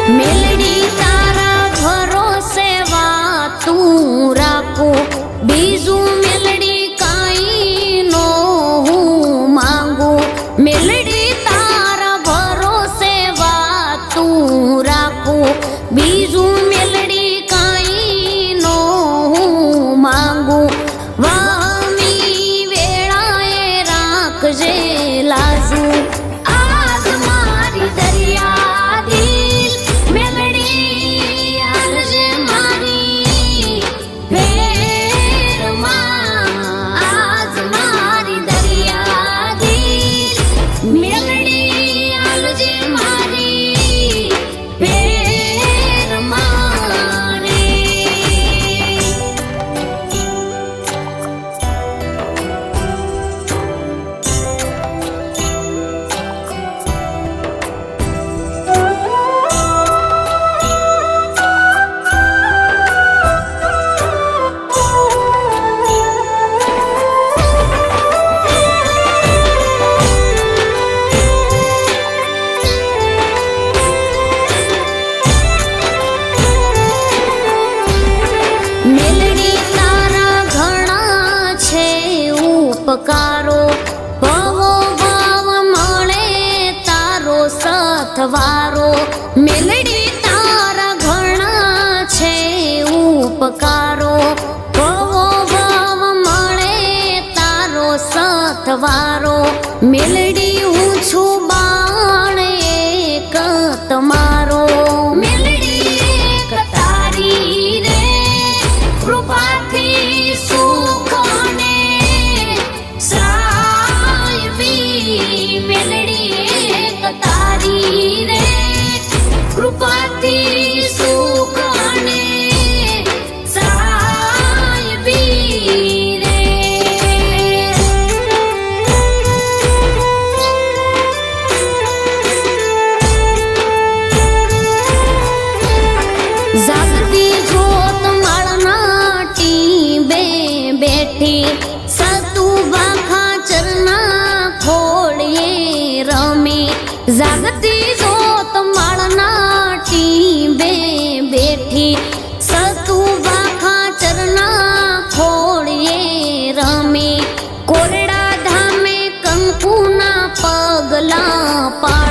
મેલડી તારા ભરોસે વાતું રાખું, બીજું મેલડી કાંઈ નો હું માંગુ. મેલડી તારા ભરોસે વાતું રાખું, બીજું મેલડી કાંઈ નો હું માંગુ. વામી વેળાએ રાખજે લાજુ, આજ મારી દરિયા દિલ મેલડી આલજે મારી ભેરમાં. આજ મારી દરિયા દિલ મેલડી આલજે મારી ભેરમાં રે. મેલડી તારા ઘણા છે ઉપકારો, ભવો ભાવ મળે તારો સથવારો. મેલડી તારા ઘણા છે ઉપકારો, ભવો ભાવ મળે તારો સથવારો. મેલડી હું છું બાણ એક તમારો, મેલડી એક તારી રે. કૃપાથી સુખને સાયવી, મેલડી એક તારી રે. કૃપાથી સુખને સાયવી રે. જાગતી જોત માળના ટીંબે બેઠી, સતુભા ખાચરના ખોળીએ રમી. જાગતી જોત માળના ટીંબે બેઠી, સતુભા ખાચરના ખોળીએ રમી. કોરડા ધામે કંકુના પગલા પા